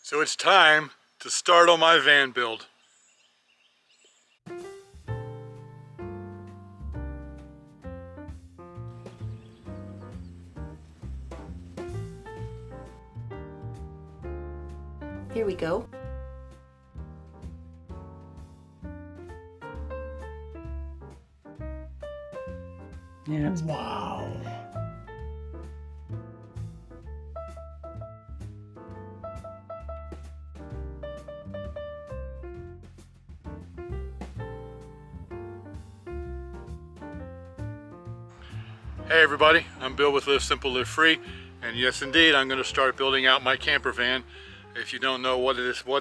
So it's time to start on my van build. Here we go. Yes. Wow. Hey everybody, I'm Bill with Live Simple, Live Free, and yes indeed I'm going to start building out my camper van. If you don't know what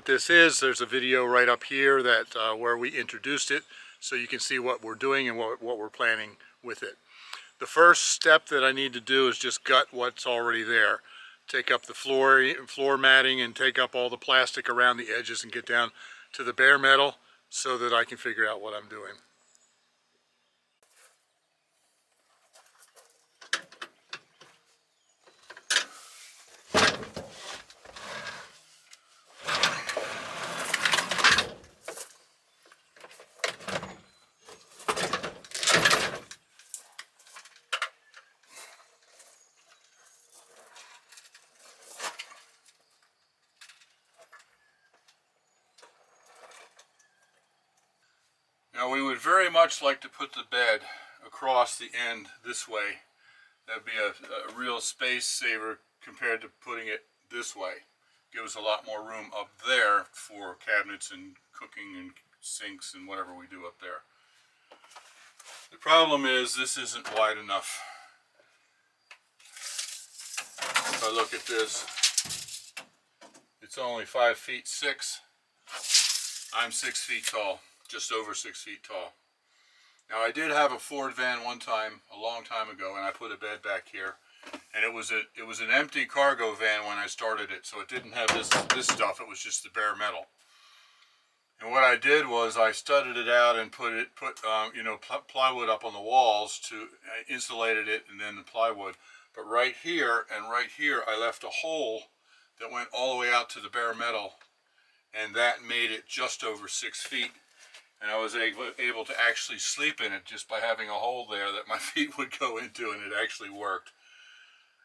this is, there's a video right up here that where we introduced it, so you can see what we're doing and what we're planning with it. The first step that I need to do is just gut what's already there. Take up the floor matting and take up all the plastic around the edges and get down to the bare metal so that I can figure out what I'm doing. Now we would very much like to put the bed across the end this way. That'd be a real space saver compared to putting it this way. Give us a lot more room up there for cabinets and cooking and sinks and whatever we do up there. The problem is this isn't wide enough. If I look at this, it's only 5 feet 6. I'm 6 feet tall. Just over 6 feet tall. Now I did have a Ford van one time, a long time ago, and I put a bed back here, and it was an empty cargo van when I started it, so it didn't have this stuff. It was just the bare metal. And what I did was I studded it out and put plywood up on the walls to insulated it, and then the plywood. But right here and right here, I left a hole that went all the way out to the bare metal, and that made it just over 6 feet. And I was able to actually sleep in it just by having a hole there that my feet would go into, and it actually worked.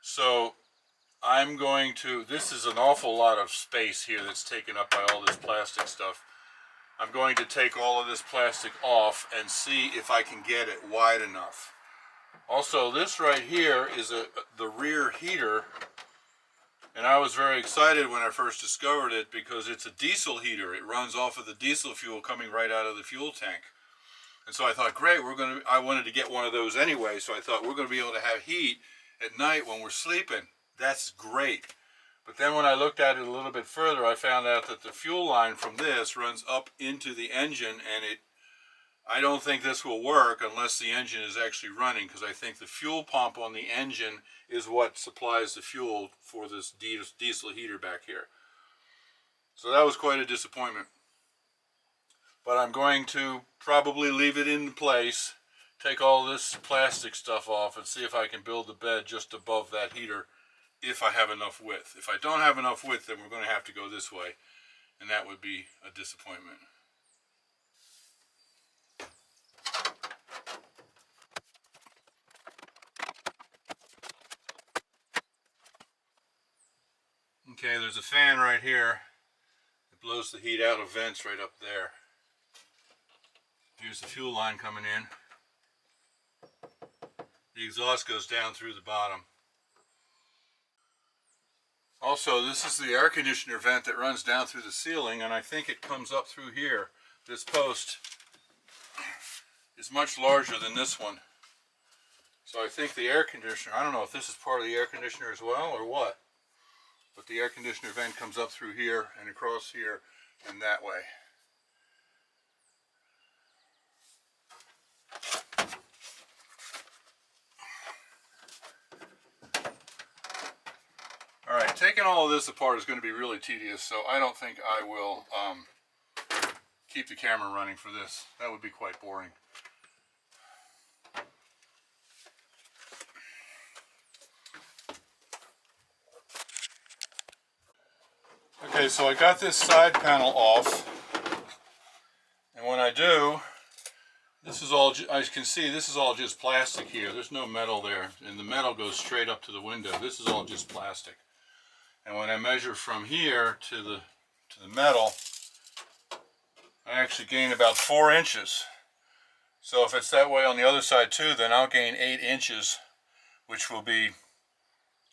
So I'm going to, this is an awful lot of space here that's taken up by all this plastic stuff. I'm going to take all of this plastic off and see if I can get it wide enough. Also, this right here is the rear heater. And I was very excited when I first discovered it because it's a diesel heater. It runs off of the diesel fuel coming right out of the fuel tank. And so I thought, great, I wanted to get one of those anyway, so I thought we're going to be able to have heat at night when we're sleeping. That's great. But then when I looked at it a little bit further, I found out that the fuel line from this runs up into the engine, and I don't think this will work unless the engine is actually running, because I think the fuel pump on the engine is what supplies the fuel for this diesel heater back here. So that was quite a disappointment. But I'm going to probably leave it in place, take all this plastic stuff off, and see if I can build the bed just above that heater if I have enough width. If I don't have enough width, then we're going to have to go this way, and that would be a disappointment. Okay, there's a fan right here that blows the heat out of vents right up there. Here's the fuel line coming in. The exhaust goes down through the bottom. Also, this is the air conditioner vent that runs down through the ceiling, and I think it comes up through here. This post is much larger than this one. So I think the air conditioner, I don't know if this is part of the air conditioner as well or what. But the air conditioner vent comes up through here and across here and that way. Alright, taking all of this apart is going to be really tedious, so I don't think I will keep the camera running for this. That would be quite boring. Okay, Okay, so I got this side panel off, and when I do, this is all, as you can see, this is all just plastic here. There's no metal there, and the metal goes straight up to the window. This is all just plastic. And when I measure from here to the metal, I actually gain about 4 inches. So if it's that way on the other side too, then I'll gain 8 inches, which will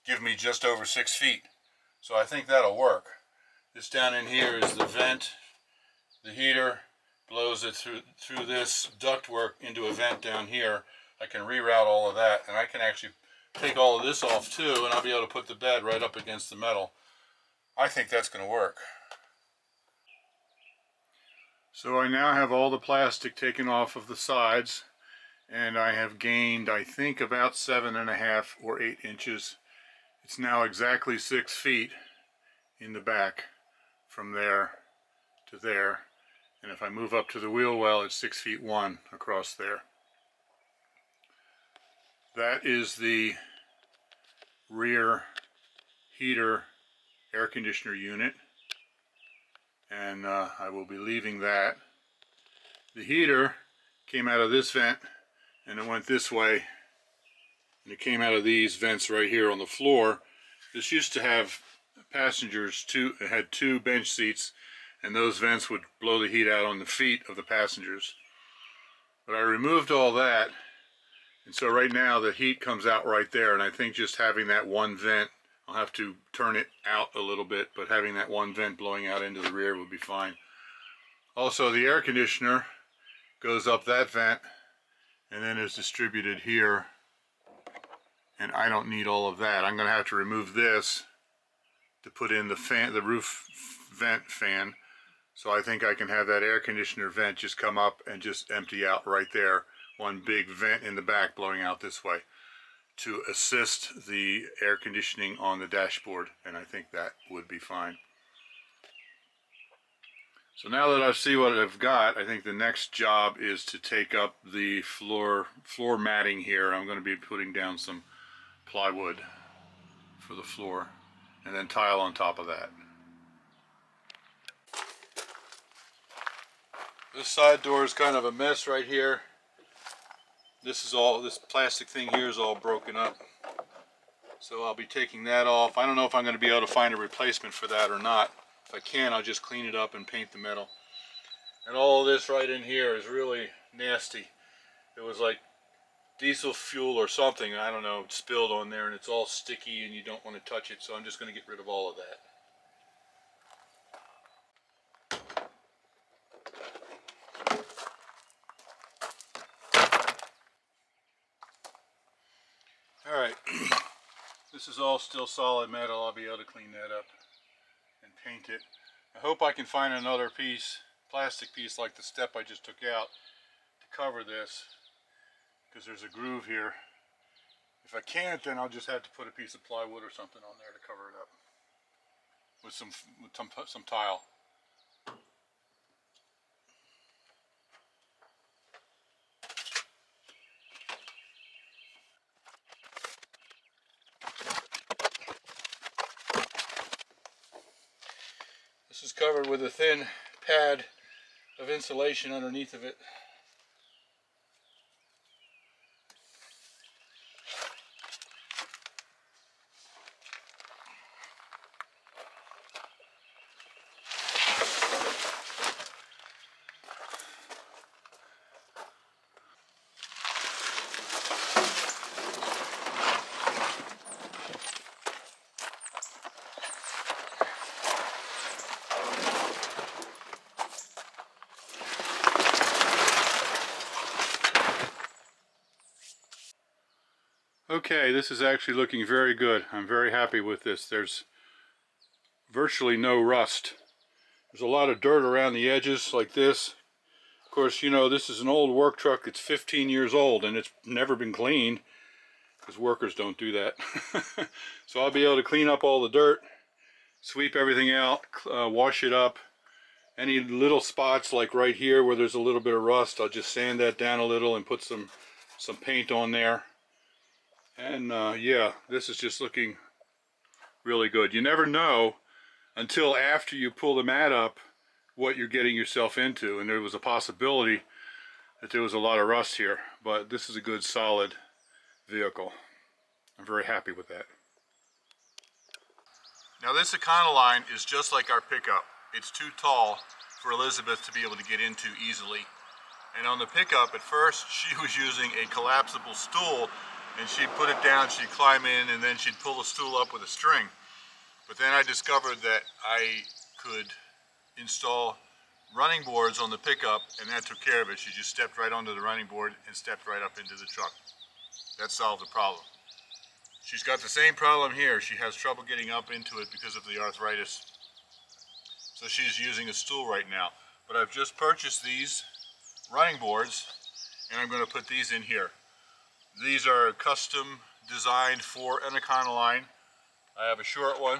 give me just over 6 feet. So I think that'll work. This down in here is the vent. The heater blows it through this ductwork into a vent down here. I can reroute all of that, and I can actually take all of this off too, and I'll be able to put the bed right up against the metal. I think that's going to work. So I now have all the plastic taken off of the sides, and I have gained, I think, about 7.5 or 8 inches. It's now exactly 6 feet in the back from there to there. And if I move up to the wheel well, it's 6 feet 1 across there. That is the rear heater air conditioner unit, and I will be leaving that. The heater came out of this vent, and it went this way, and it came out of these vents right here on the floor. This used to have passengers, it had 2 bench seats, and those vents would blow the heat out on the feet of the passengers. But I removed all that, and so right now the heat comes out right there, and I think just having that one vent, I'll have to turn it out a little bit, but having that one vent blowing out into the rear would be fine. Also, the air conditioner goes up that vent and then is distributed here, and I don't need all of that. I'm going to have to remove this to put in the fan, the roof vent fan. So I think I can have that air conditioner vent just come up and just empty out right there. One big vent in the back blowing out this way to assist the air conditioning on the dashboard, and I think that would be fine. So now that I see what I've got, I think the next job is to take up the floor matting here. I'm going to be putting down some plywood for the floor and then tile on top of that. This side door is kind of a mess right here. This plastic thing here is all broken up. So I'll be taking that off. I don't know if I'm going to be able to find a replacement for that or not. If I can, I'll just clean it up and paint the metal. And all of this right in here is really nasty. It was like diesel fuel or something, I don't know, spilled on there, and it's all sticky and you don't want to touch it, so I'm just going to get rid of all of that. Alright, this is all still solid metal. I'll be able to clean that up and paint it. I hope I can find another piece, plastic piece like the step I just took out, to cover this, because there's a groove here. If I can't, then I'll just have to put a piece of plywood or something on there to cover it up with some tile. This is covered with a thin pad of insulation underneath of it. Okay, this is actually looking very good. I'm very happy with this. There's virtually no rust. There's a lot of dirt around the edges like this. Of course, you know, this is an old work truck that's 15 years old and it's never been cleaned, because workers don't do that. So I'll be able to clean up all the dirt, sweep everything out, wash it up. Any little spots like right here where there's a little bit of rust, I'll just sand that down a little and put some paint on there. And yeah, this is just looking really good. You never know until after you pull the mat up what you're getting yourself into, and there was a possibility that there was a lot of rust here, but this is a good solid vehicle. I'm very happy with that. Now this Econoline is just like our pickup. It's too tall for Elizabeth to be able to get into easily. And on the pickup, at first, she was using a collapsible stool, and she'd put it down, she'd climb in, and then she'd pull the stool up with a string. But then I discovered that I could install running boards on the pickup, and that took care of it. She just stepped right onto the running board and stepped right up into the truck. That solved the problem. She's got the same problem here. She has trouble getting up into it because of the arthritis. So she's using a stool right now. But I've just purchased these running boards, and I'm going to put these in here. These are custom designed for an Econoline. I have a short one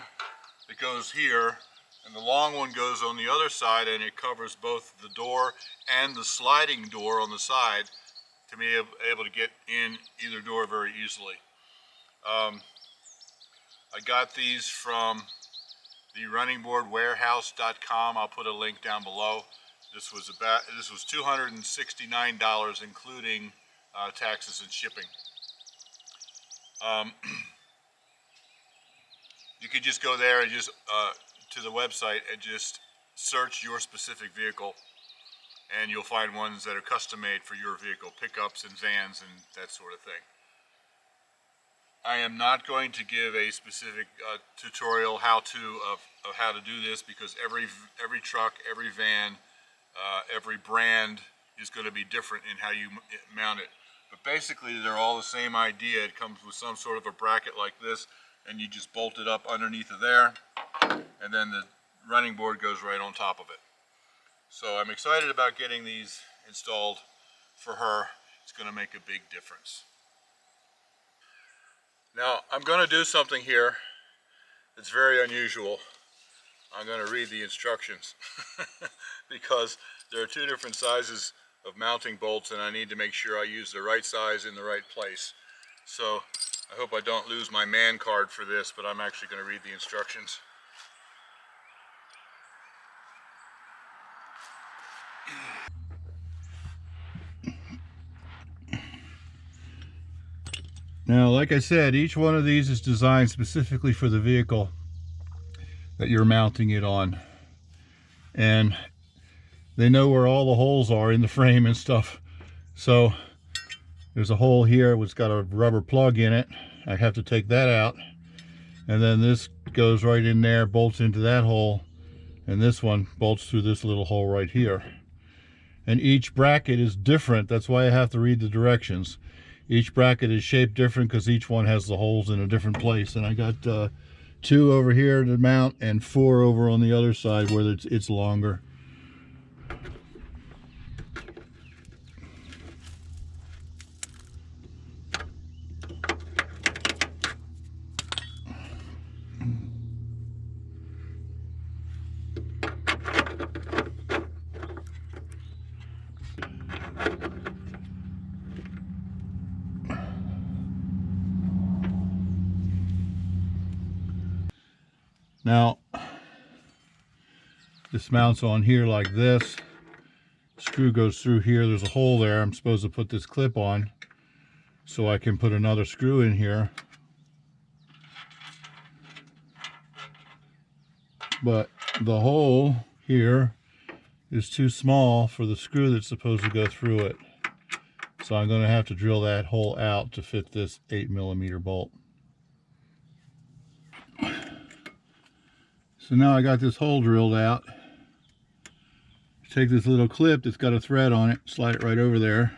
that goes here, and the long one goes on the other side, and it covers both the door and the sliding door on the side to be able to get in either door very easily. I got these from the runningboardwarehouse.com. I'll put a link down below. This was $269, including taxes and shipping. You could just go there and just to the website and just search your specific vehicle, and you'll find ones that are custom made for your vehicle, pickups and vans and that sort of thing. I am not going to give a specific tutorial of how to do this, because every truck, every van, every brand is going to be different in how you mount it. But basically they're all the same idea. It comes with some sort of a bracket like this, and you just bolt it up underneath of there, and then the running board goes right on top of it. So I'm excited about getting these installed for her. It's going to make a big difference. Now I'm going to do something here that's very unusual. I'm going to read the instructions because there are two different sizes of mounting bolts, and I need to make sure I use the right size in the right place. So I hope I don't lose my man card for this, but I'm actually going to read the instructions. Now, like I said, each one of these is designed specifically for the vehicle that you're mounting it on. And they know where all the holes are in the frame and stuff. So there's a hole here which got a rubber plug in it. I have to take that out. And then this goes right in there, bolts into that hole. And this one bolts through this little hole right here. And each bracket is different. That's why I have to read the directions. Each bracket is shaped different because each one has the holes in a different place. And I got 2 over here to mount and 4 over on the other side where it's longer. Now, this mounts on here like this. Screw goes through here. There's a hole there. I'm supposed to put this clip on so I can put another screw in here. But the hole here is too small for the screw that's supposed to go through it. So I'm going to have to drill that hole out to fit this 8mm bolt. So now I got this hole drilled out. Take this little clip that's got a thread on it, slide it right over there.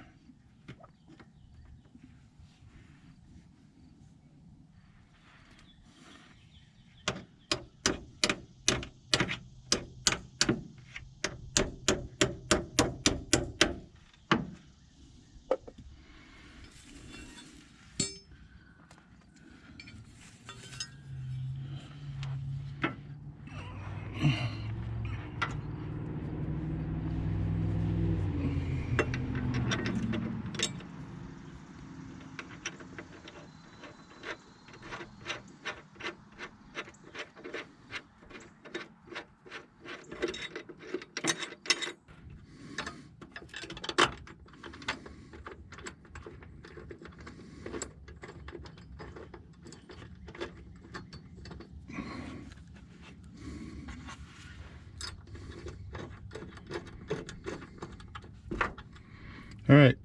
All right,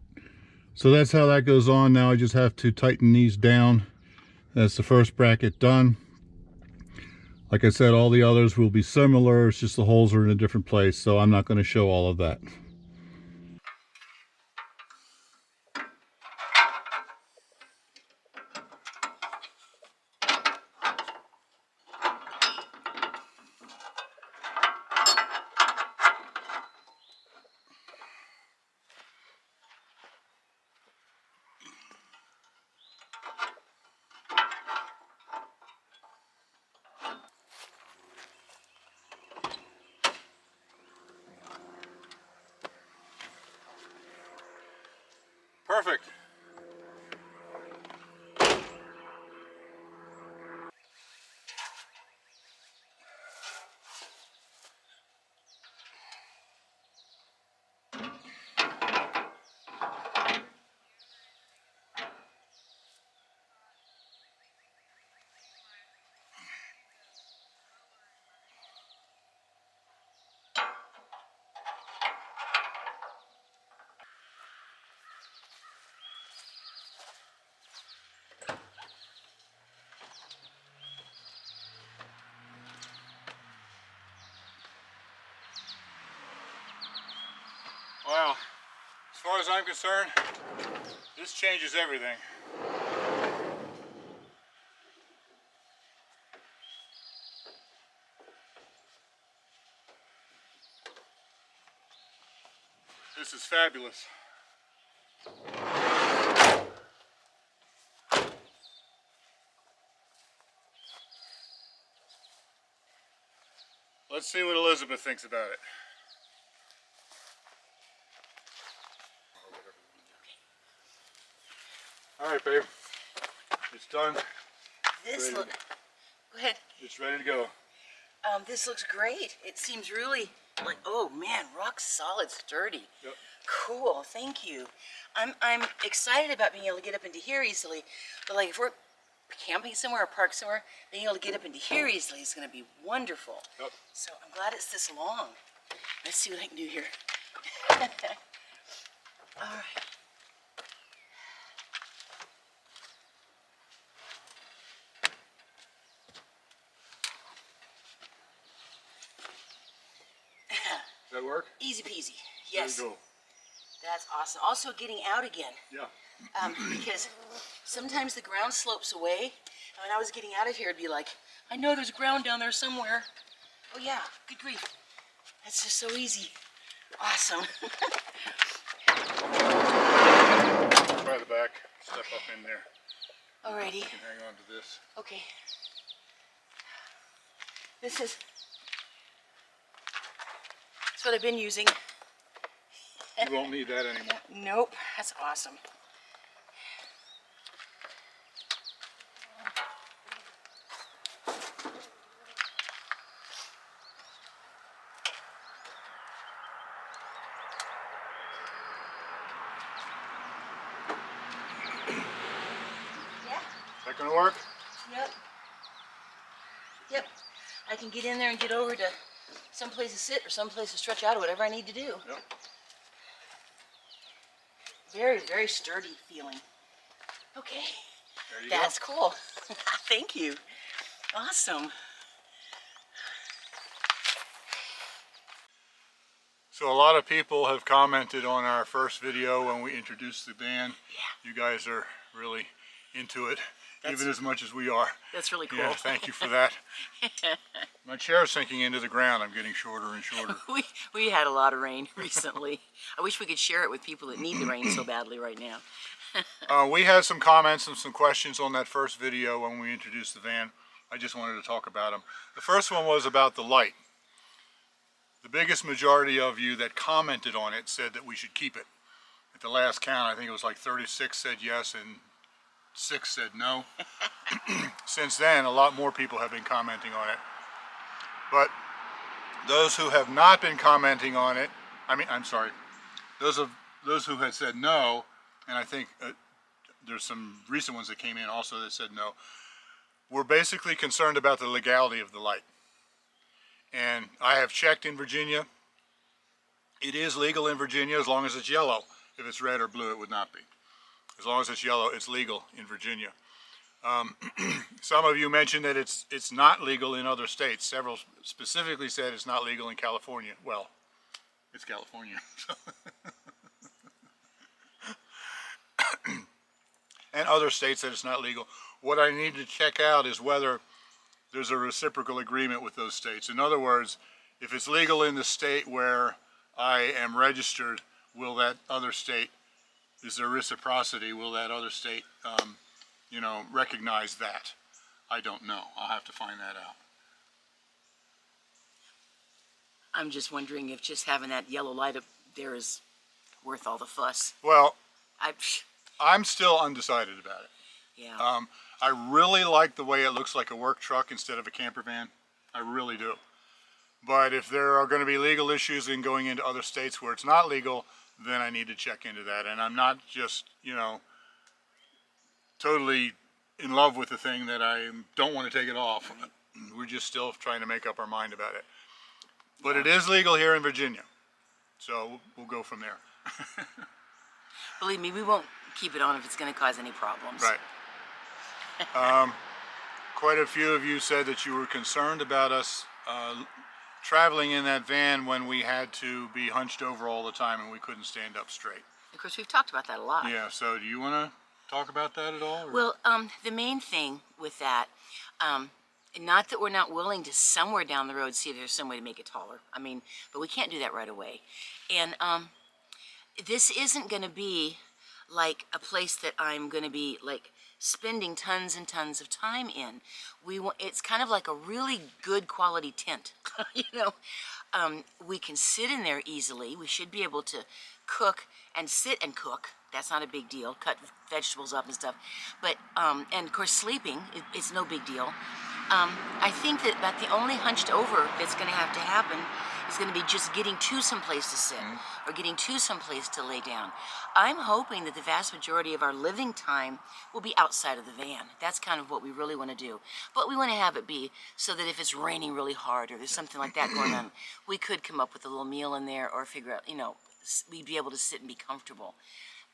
so that's how that goes on. Now I just have to tighten these down. That's the first bracket done. Like I said, all the others will be similar. It's just the holes are in a different place, so I'm not going to show all of that. Perfect. Wow, as far as I'm concerned, this changes everything. This is fabulous. Let's see what Elizabeth thinks about it. All right, babe. It's done. This Ready. look. Go ahead. It's ready to go. This looks great. It seems really like, oh man, rock solid, sturdy. Yep. Cool. Thank you. I'm excited about being able to get up into here easily. But like if we're camping somewhere or parked somewhere, being able to get up into here easily is going to be wonderful. Yep. So I'm glad it's this long. Let's see what I can do here. All right. Does that work? Easy peasy. Yes. There you go. That's awesome. Also getting out again. Yeah. Because sometimes the ground slopes away. And when I was getting out of here, it'd be like, I know there's ground down there somewhere. Oh yeah, good grief. That's just so easy. Awesome. Try the back. Step up in there. Alrighty. You can hang on to this. Okay. This is what I've been using. You won't need that anymore. Nope, that's awesome. Yeah. Is that gonna work? Yep. Yep. I can get in there and get over to some place to sit or some place to stretch out or whatever I need to do. Yep. Very, very sturdy feeling. Okay. There you That's cool. Thank you. Awesome. So a lot of people have commented on our first video when we introduced the van. Yeah. You guys are really into it, That's- even as much as we are. That's really cool. Yeah, thank you for that. My chair's sinking into the ground. I'm getting shorter and shorter. we had a lot of rain recently. I wish we could share it with people that need the rain so badly right now. We had some comments and some questions on that first video when we introduced the van. I just wanted to talk about them. The first one was about the light. The biggest majority of you that commented on it said that we should keep it. At the last count, I think it was like 36 said yes and 6 said no. Since then, a lot more people have been commenting on it. But those who have not been commenting on it, those who had said no, and I think there's some recent ones that came in also that said no, we're basically concerned about the legality of the light. And I have checked in Virginia. It is legal in Virginia as long as it's yellow. If it's red or blue, it would not be. As long as it's yellow, it's legal in Virginia. Some of you mentioned that it's not legal in other states. Several specifically said it's not legal in California. Well, it's California. And other states that it's not legal. What I need to check out is whether there's a reciprocal agreement with those states. In other words, if it's legal in the state where I am registered, will that other state, is there reciprocity? Will that other state, recognize that? I don't know. I'll have to find that out. I'm just wondering if just having that yellow light up there is worth all the fuss. Well, I, I'm still undecided about it. yeah. I really like the way it looks like a work truck instead of a camper van. I really do. But if there are going to be legal issues in going into other states where it's not legal, then I need to check into that. And I'm not just, totally in love with the thing that I don't want to take it off. We're just still trying to make up our mind about it. But it is legal here in Virginia. So we'll go from there. Believe me, we won't keep it on if it's going to cause any problems. Right. Quite a few of you said that you were concerned about us traveling in that van when we had to be hunched over all the time and we couldn't stand up straight. Of course, we've talked about that a lot. Yeah, so do you want to talk about that at all? Or? Well, the main thing with that, not that we're not willing to somewhere down the road see if there's some way to make it taller. I mean, but we can't do that right away. And this isn't going to be like a place that I'm going to be like spending tons and tons of time in. It's kind of like a really good quality tent. We can sit in there easily. We should be able to cook and sit and cook. That's not a big deal. Cut vegetables up and stuff. But and of course sleeping, it's no big deal. I think that about the only hunched over that's going to have to happen is going to be just getting to some place to sit or getting to some place to lay down. I'm hoping that the vast majority of our living time will be outside of the van. That's kind of what we really want to do. But we want to have it be so that if it's raining really hard or there's something like that going on, we could come up with a little meal in there or figure out, we'd be able to sit and be comfortable.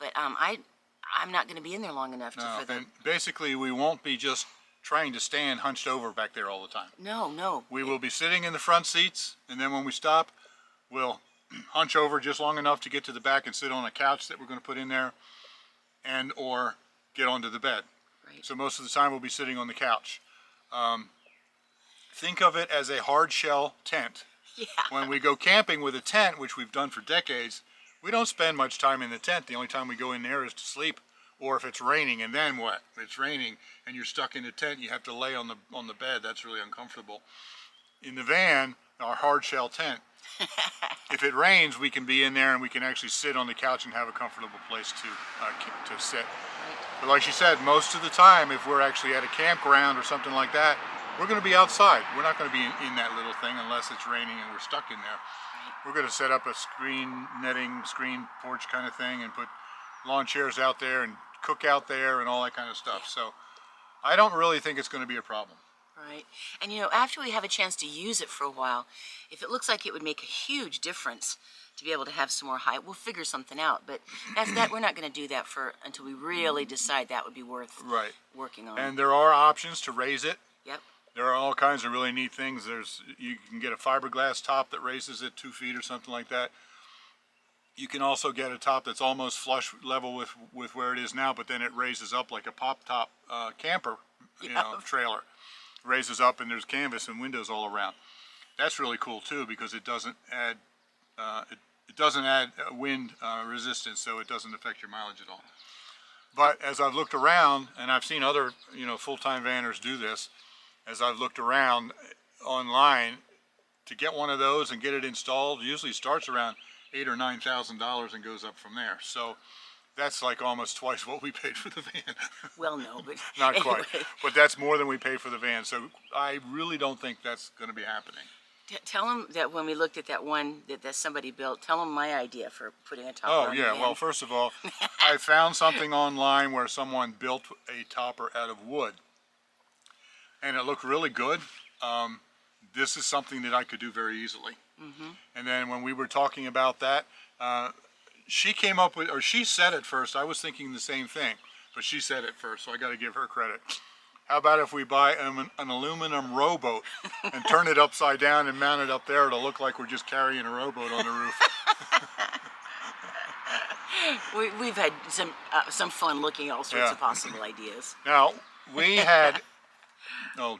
But I'm not going to be in there long enough for that. And basically we won't be just trying to stand hunched over back there all the time. No. We will be sitting in the front seats, and then when we stop, we'll hunch over just long enough to get to the back and sit on a couch that we're going to put in there, and or get onto the bed. Right. So most of the time we'll be sitting on the couch. Think of it as a hard shell tent. Yeah. When we go camping with a tent, which we've done for decades, we don't spend much time in the tent. The only time we go in there is to sleep. Or if it's raining, and then what? If it's raining and you're stuck in a tent, you have to lay on the bed. That's really uncomfortable. In the van, our hard shell tent, if it rains, we can be in there and we can actually sit on the couch and have a comfortable place to sit. But like she said, most of the time, if we're actually at a campground or something like that, we're going to be outside. We're not going to be in that little thing unless it's raining and we're stuck in there. We're going to set up a screen porch kind of thing and put lawn chairs out there and cook out there and all that kind of stuff. So I don't really think it's going to be a problem. Right. And after we have a chance to use it for a while, if it looks like it would make a huge difference to be able to have some more height, we'll figure something out. But we're not going to do that until we really decide that would be worth working on. And there are options to raise it. Yep. There are all kinds of really neat things. You can get a fiberglass top that raises it 2 feet or something like that. You can also get a top that's almost flush level with where it is now, but then it raises up like a pop top camper, trailer. Raises up and there's canvas and windows all around. That's really cool too because it doesn't add wind resistance, so it doesn't affect your mileage at all. But as I've looked around, and I've seen other full-time vanners do this, as I've looked around online, to get one of those and get it installed usually starts around $8,000 or $9,000 and goes up from there. So that's like almost twice what we paid for the van. Well, no, but not anyway. quite. But that's more than we paid for the van. So I really don't think that's going to be happening. Tell them that when we looked at that one that somebody built, tell them my idea for putting a topper on the van. Well, first of all, I found something online where someone built a topper out of wood, and it looked really good. This is something that I could do very easily. And then when we were talking about that, she came up with, or she said it first. I was thinking the same thing, but she said it first, so I got to give her credit. How about if we buy an aluminum rowboat and turn it upside down and mount it up there? It'll look like we're just carrying a rowboat on the roof. We've had some fun looking all sorts Yeah. of possible ideas. Now, we had,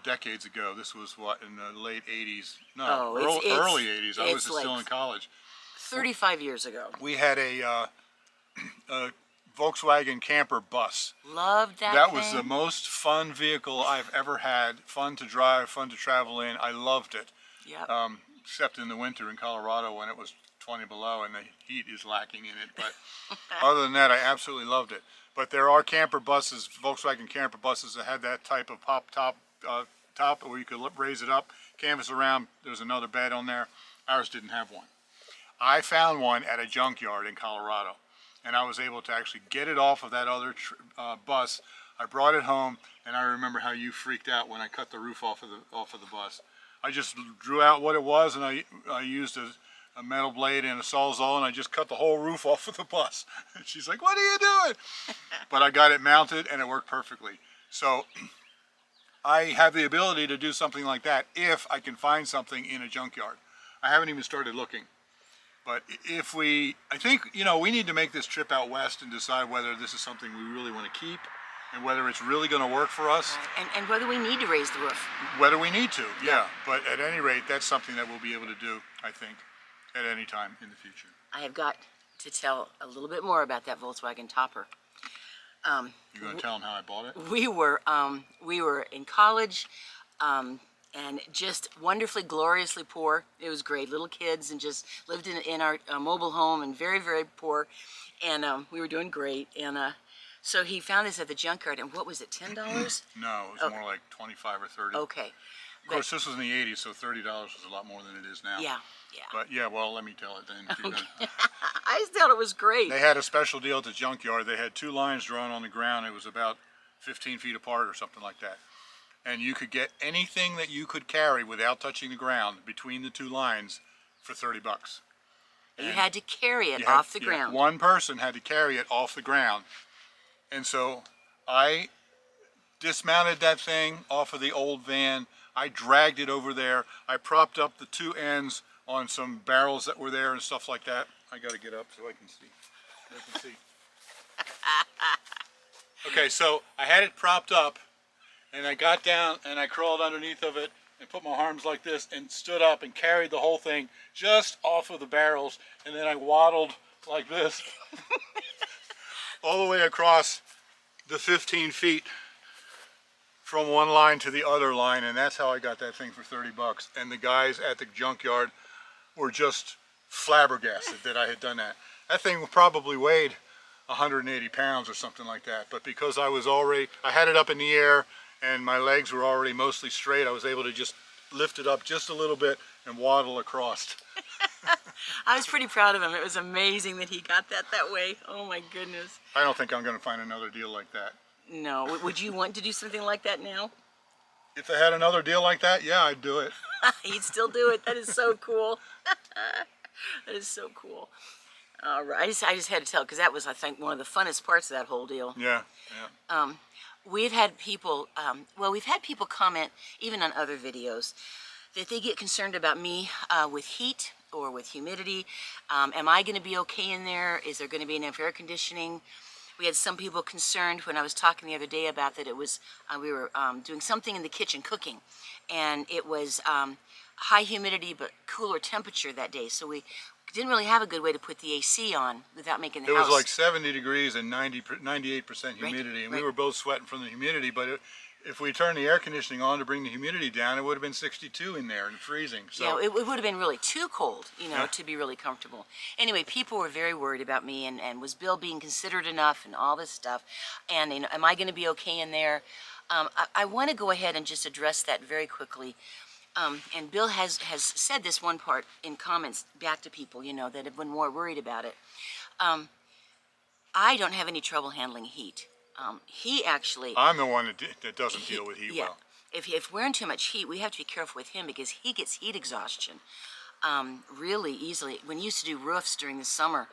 decades ago, this was what, in the late 80s? No, early 80s. I was like still in college. 35 years ago. We had a Volkswagen camper bus. Loved that That thing. was the most fun vehicle I've ever had. Fun to drive, fun to travel in. I loved it. Yep. Except in the winter in Colorado when it was 20 below and the heat is lacking in it. But other than that, I absolutely loved it. But there are camper buses, Volkswagen camper buses that had that type of pop top where you could raise it up, canvas around. There's another bed on there. Ours didn't have one. I found one at a junkyard in Colorado, and I was able to actually get it off of that other bus. I brought it home, and I remember how you freaked out when I cut the roof off of the bus. I just drew out what it was, and I used a metal blade and a Sawzall, and I just cut the whole roof off of the bus. And she's like, "What are you doing?" But I got it mounted, and it worked perfectly. So I have the ability to do something like that if I can find something in a junkyard. I haven't even started looking. But I think, we need to make this trip out west and decide whether this is something we really want to keep and whether it's really going to work for us. And whether we need to raise the roof. Whether we need to, yeah. But at any rate, that's something that we'll be able to do, I think, at any time in the future. I have got to tell a little bit more about that Volkswagen Topper. You're going to tell them how I bought it? We were in college, and just wonderfully, gloriously poor. It was great. Little kids, and just lived in our mobile home, and very, very poor. And we were doing great. And so he found this at the junkyard. And what was it, $10? No, it was more like 25 or 30. Okay. Of course, this was in the 80s, so $30 was a lot more than it is now. Yeah. But yeah, well, let me tell it then. If you're gonna... I just thought it was great. They had a special deal at the junkyard. They had 2 lines drawn on the ground. It was about 15 feet apart or something like that. And you could get anything that you could carry without touching the ground between the 2 lines for $30. You had to carry it off the ground. One person had to carry it off the ground. And so I dismounted that thing off of the old van. I dragged it over there. I propped up the 2 ends on some barrels that were there and stuff like that. I got to get up so I can see. Okay, so I had it propped up, and I got down and I crawled underneath of it and put my arms like this and stood up and carried the whole thing just off of the barrels, and then I waddled like this all the way across the 15 feet from one line to the other line, and that's how I got that thing for $30. And the guys at the junkyard were just flabbergasted that I had done that. That thing probably weighed 180 pounds or something like that, but because I had it up in the air and my legs were already mostly straight, I was able to just lift it up just a little bit and waddle across. I was pretty proud of him. It was amazing that he got that way. Oh my goodness. I don't think I'm going to find another deal like that. No. Would you want to do something like that now? If I had another deal like that, yeah, I'd do it. He'd still do it. That is so cool. That is so cool. All right. I just had to tell, because that was, I think, one of the funnest parts of that whole deal. Yeah. We've had people, we've had people comment, even on other videos, that they get concerned about me with heat or with humidity. Am I going to be okay in there? Is there going to be enough air conditioning? We had some people concerned when I was talking the other day about that it was, we were doing something in the kitchen, cooking, and it was high humidity but cooler temperature that day. So we didn't really have a good way to put the AC on without making the house. It was like 70 degrees and 98% humidity, and we were both sweating from the humidity, but if we turned the air conditioning on to bring the humidity down, it would have been 62 in there and freezing. So yeah, it would have been really too cold, to be really comfortable. Anyway, people were very worried about me, and was Bill being considerate enough and all this stuff, and am I going to be okay in there? I want to go ahead and just address that very quickly. And Bill has said this one part in comments back to people, that have been more worried about it. I don't have any trouble handling heat. He actually... I'm the one that doesn't deal with heat well. If we're in too much heat, we have to be careful with him because he gets heat exhaustion really easily. When he used to do roofs during the summer,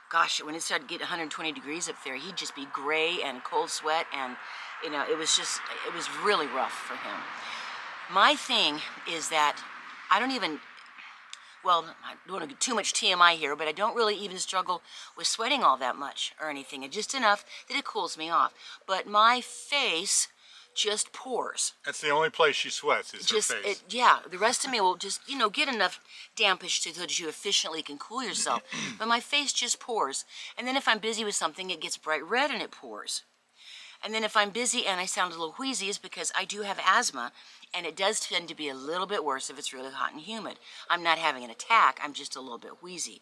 gosh, when it started to get 120 degrees up there, he'd just be gray and cold sweat, and it was really rough for him. My thing is that I don't even, well, I don't want to get too much TMI here, but I don't really even struggle with sweating all that much or anything. It's just enough that it cools me off. But my face just pores. That's the only place she sweats is her face. Yeah, the rest of me will just, get enough dampage so that you efficiently can cool yourself. But my face just pours. And then if I'm busy with something, it gets bright red and it pours. And then if I'm busy and I sound a little wheezy, it's because I do have asthma, and it does tend to be a little bit worse if it's really hot and humid. I'm not having an attack, I'm just a little bit wheezy.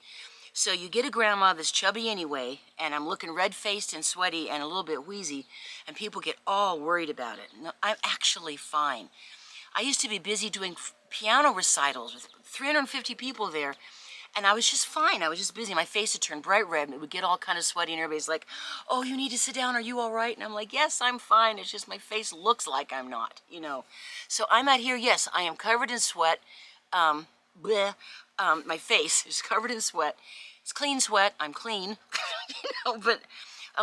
So you get a grandma that's chubby anyway, and I'm looking red-faced and sweaty and a little bit wheezy, and people get all worried about it. No, I'm actually fine. I used to be busy doing piano recitals with 350 people there, and I was just fine. I was just busy. My face would turn bright red, and it would get all kind of sweaty, and everybody's like, oh, you need to sit down. Are you all right? And I'm like, yes, I'm fine. It's just my face looks like I'm not, So I'm out here, yes, I am covered in sweat. My face is covered in sweat. It's clean sweat. I'm clean, but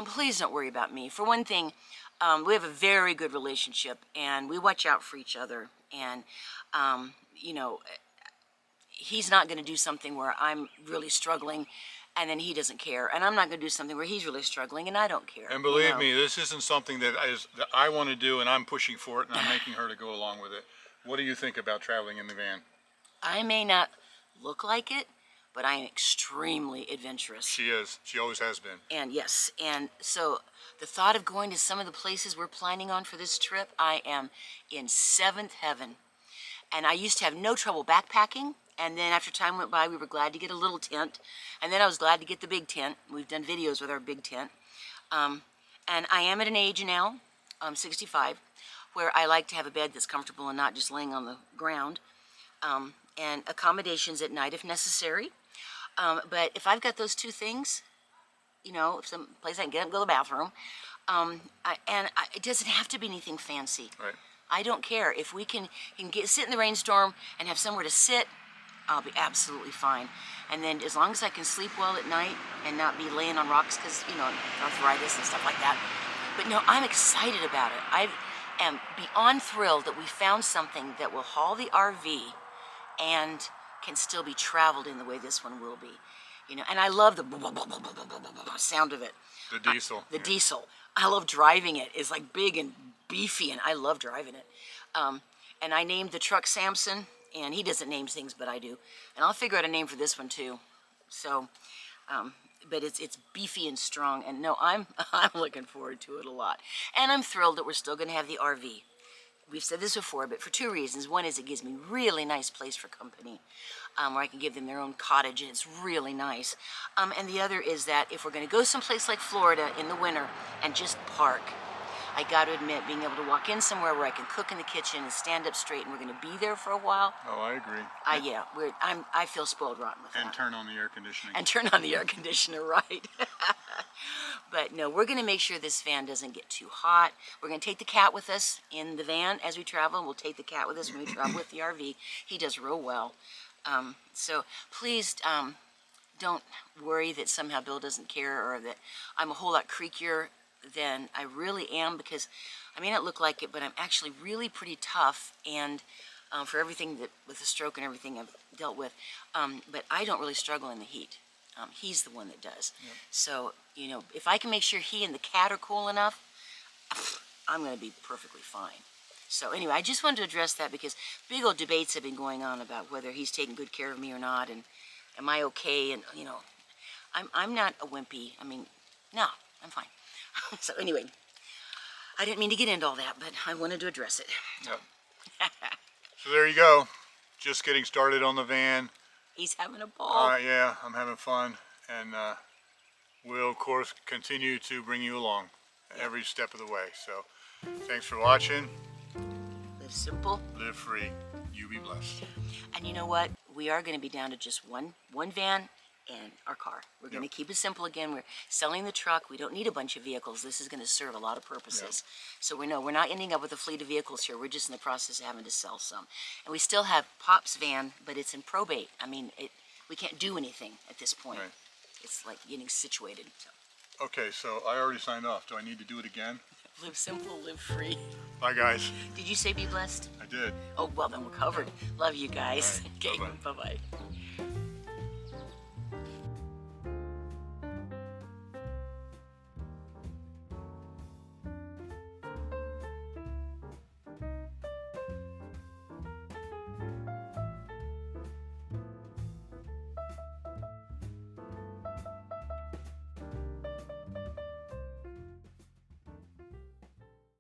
please don't worry about me. For one thing, we have a very good relationship, and we watch out for each other, and, he's not going to do something where I'm really struggling and then he doesn't care. And I'm not going to do something where he's really struggling and I don't care. And believe me, this isn't something that I want to do, and I'm pushing for it, and I'm making her to go along with it. What do you think about traveling in the van? I may not look like it, but I am extremely adventurous. She is. She always has been. And yes, and so the thought of going to some of the places we're planning on for this trip, I am in seventh heaven. And I used to have no trouble backpacking. And then after time went by, we were glad to get a little tent. And then I was glad to get the big tent. We've done videos with our big tent. And I am at an age now, 65, where I like to have a bed that's comfortable and not just laying on the ground. And accommodations at night if necessary. But if I've got those two things, if some place I can get up and go to the bathroom, it doesn't have to be anything fancy. Right. I don't care. If we can sit in the rainstorm and have somewhere to sit, I'll be absolutely fine. And then as long as I can sleep well at night and not be laying on rocks because, arthritis and stuff like that. But no, I'm excited about it. I am beyond thrilled that we found something that will haul the RV and can still be traveled in the way this one will be. And I love the sound of it. The diesel. The diesel. I love driving it. It's like big and beefy, and I love driving it. And I named the truck Samson, and he doesn't name things, but I do. And I'll figure out a name for this one too. So, but it's beefy and strong, and no, I'm looking forward to it a lot. And I'm thrilled that we're still going to have the RV. We've said this before, but for two reasons. One is it gives me really nice place for company, where I can give them their own cottage, and it's really nice. And the other is that if we're going to go someplace like Florida in the winter and just park, I got to admit, being able to walk in somewhere where I can cook in the kitchen and stand up straight, and we're going to be there for a while. Oh, I agree. I feel spoiled rotten with that. And turn on the air conditioning. And turn on the air conditioner, right? But no, we're going to make sure this van doesn't get too hot. We're going to take the cat with us in the van as we travel. We'll take the cat with us when we travel with the RV. He does real well. So please don't worry that somehow Bill doesn't care or that I'm a whole lot creakier than I really am, because I may not look like it, but I'm actually really pretty tough, and for everything that with the stroke and everything I've dealt with, but I don't really struggle in the heat. He's the one that does. Yep. So if I can make sure he and the cat are cool enough, I'm going to be perfectly fine. So anyway, I just wanted to address that because big old debates have been going on about whether he's taking good care of me or not, and am I okay? And I'm not a wimpy. I mean, no, I'm fine. So anyway, I didn't mean to get into all that, but I wanted to address it. Yep. So there you go. Just getting started on the van. He's having a ball. Yeah, I'm having fun, and we'll of course continue to bring you along every step of the way. So thanks for watching. Live simple. Live free. You be blessed. And you know what? We are going to be down to just one van and our car. We're going to keep it simple again. We're selling the truck. We don't need a bunch of vehicles. This is going to serve a lot of purposes. So we know we're not ending up with a fleet of vehicles here. We're just in the process of having to sell some. And we still have Pop's van, but it's in probate. I mean, we can't do anything at this point. Right. it's like getting situated. So, Okay, so I already signed off. Do I need to do it again? live simple, live free. Bye, guys. Did you say be blessed? I did. Oh, well, then we're covered. Love you guys. All right, Okay, bye-bye. bye-bye.